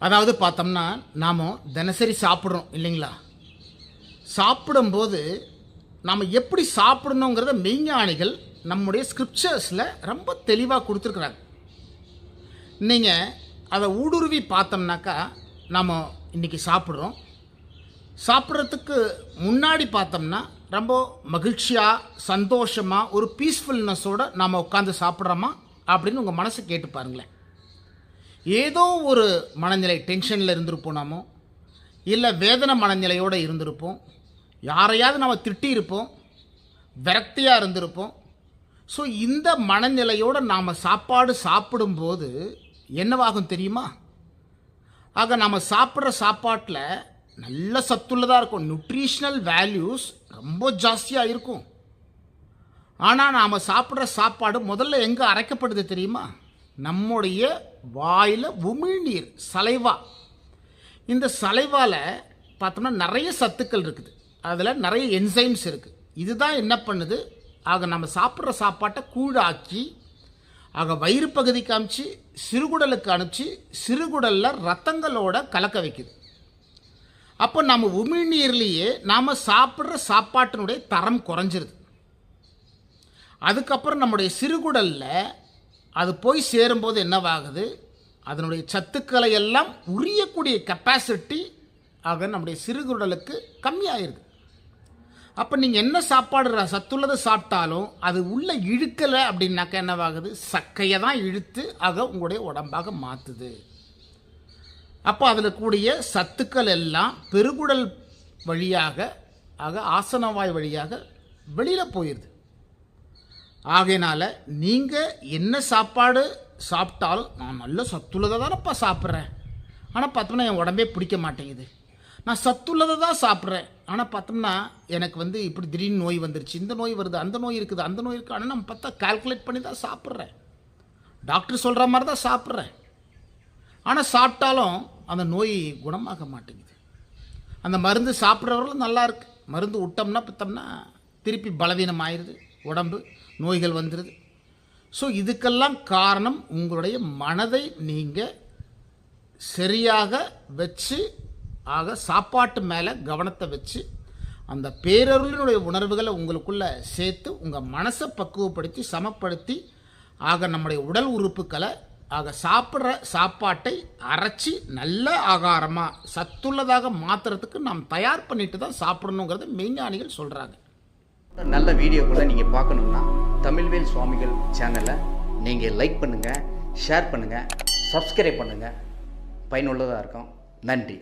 அதாவது பார்த்தோம்னா நாம் தினசரி சாப்பிட்றோம் இல்லைங்களா? சாப்பிடும்போது நாம் எப்படி சாப்பிடணுங்கிறத மெய்ஞானிகள் நம்முடைய ஸ்கிரிப்சர்ஸில் ரொம்ப தெளிவாக கொடுத்துருக்குறாங்க. நீங்கள் அதை ஊடுருவி பார்த்தோம்னாக்கா நாம் இன்றைக்கி சாப்பிட்றோம். சாப்பிட்றதுக்கு முன்னாடி பார்த்தோம்னா ரொம்ப மகிழ்ச்சியாக சந்தோஷமாக ஒரு பீஸ்ஃபுல்னஸோடு நாம் உட்காந்து சாப்பிட்றோமா அப்படின்னு உங்கள் மனசு கேட்டு பாருங்களேன். ஏதோ ஒரு மனநிலை, டென்ஷனில் இருந்திருப்போம், நாமோ இல்லை வேதனை மனநிலையோடு இருந்திருப்போம், யாரையாவது நம்ம திட்டியிருப்போம், விரக்தியாக இருந்திருப்போம். ஸோ இந்த மனநிலையோடு நாம் சாப்பாடு சாப்பிடும்போது என்னவாகும் தெரியுமா? ஆக நாம் சாப்பிட்ற சாப்பாட்டில் நல்ல சத்துள்ளதாக இருக்கும், நியூட்ரிஷனல் வேல்யூஸ் ரொம்ப ஜாஸ்தியாக இருக்கும். ஆனால் நாம் சாப்பிட்ற சாப்பாடு முதல்ல எங்கே அரைக்கப்படுது தெரியுமா? நம்முடைய வாயில் உமிழ்நீர், சலைவா. இந்த சலைவாவில் பார்த்தோம்னா நிறைய சத்துக்கள் இருக்குது, அதில் நிறைய என்சைம்ஸ் இருக்குது. இதுதான் என்ன பண்ணுது, ஆக நம்ம சாப்பிட்ற சாப்பாட்டை கூழாக்கி ஆக வயிறு பகுதிக்கு அனுப்பிச்சு சிறுகுடலுக்கு அனுப்பிச்சு சிறுகுடலில் ரத்தங்களோட கலக்க வைக்குது. அப்போ நம்ம உமிழ்நீர்லேயே நாம் சாப்பிட்ற சாப்பாட்டினுடைய தரம் குறைஞ்சிருது. அதுக்கப்புறம் நம்முடைய சிறுகுடலில் அது போய் சேரும்போது என்னவாகுது, அதனுடைய சத்துக்களை எல்லாம் உரியக்கூடிய கெப்பாசிட்டி ஆக நம்முடைய சிறுகுடலுக்கு கம்மியாயிருது. அப்போ நீங்கள் என்ன சாப்பாடு சத்துள்ளதை சாப்பிட்டாலும் அது உள்ளே இழுக்கலை அப்படின்னாக்கா என்னவாகுது, சக்கையை தான் இழுத்து ஆக உங்களுடைய உடம்பாக மாற்றுது. அப்போ அதில் கூடிய சத்துக்கள் எல்லாம் பெருகுடல் வழியாக ஆக ஆசனவாய் வழியாக வெளியில் போயிடுது. ஆகையினால் நீங்கள் என்ன சாப்பாடு சாப்பிட்டாலும், நான் நல்ல சத்துள்ளதை தானப்பா சாப்பிட்றேன், ஆனால் பார்த்தோம்னா என் உடம்பே பிடிக்க மாட்டேங்குது, நான் சத்துள்ளதை தான் சாப்பிட்றேன், ஆனால் பார்த்தோம்னா எனக்கு இப்படி திடீர்னு நோய் வந்துருச்சு, இந்த நோய் வருது, அந்த நோய் இருக்குது, அந்த நோய் இருக்குது, ஆனால் நம்ம பார்த்தா கால்குலேட் பண்ணி தான் சாப்பிட்றேன், டாக்டர் சொல்கிற மாதிரி தான் சாப்பிட்றேன், ஆனால் சாப்பிட்டாலும் அந்த நோய் குணமாக மாட்டேங்குது. அந்த மருந்து சாப்பிட்றவர்களும் நல்லா இருக்கு, மருந்து விட்டோம்னா பார்த்தோம்னா திருப்பி பலவீனம் ஆயிடுது, உடம்பு நோய்கள் வந்துடுது. ஸோ இதுக்கெல்லாம் காரணம் உங்களுடைய மனதை நீங்கள் சரியாக வச்சு ஆக சாப்பாட்டு மேலே கவனத்தை வச்சு அந்த பேரருளினுடைய உணர்வுகளை உங்களுக்குள்ளே சேர்த்து உங்கள் மனசை பக்குவப்படுத்தி சமப்படுத்தி ஆக நம்முடைய உடல் உறுப்புகளை ஆக சாப்பிட்ற சாப்பாட்டை அரைச்சி நல்ல ஆகாரமாக சத்துள்ளதாக மாற்றுறதுக்கு நாம் தயார் பண்ணிட்டு தான் சாப்பிடணுங்கிறத மெய்ஞானிகள் சொல்கிறாங்க. நல்ல வீடியோக்குள்ளே நீங்கள் பார்க்கணுன்னா தமிழ்வேல் சுவாமிகள் சேனலை நீங்கள் லைக் பண்ணுங்கள், ஷேர் பண்ணுங்கள், சப்ஸ்கிரைப் பண்ணுங்கள். பயனுள்ளதாக இருக்கும். நன்றி.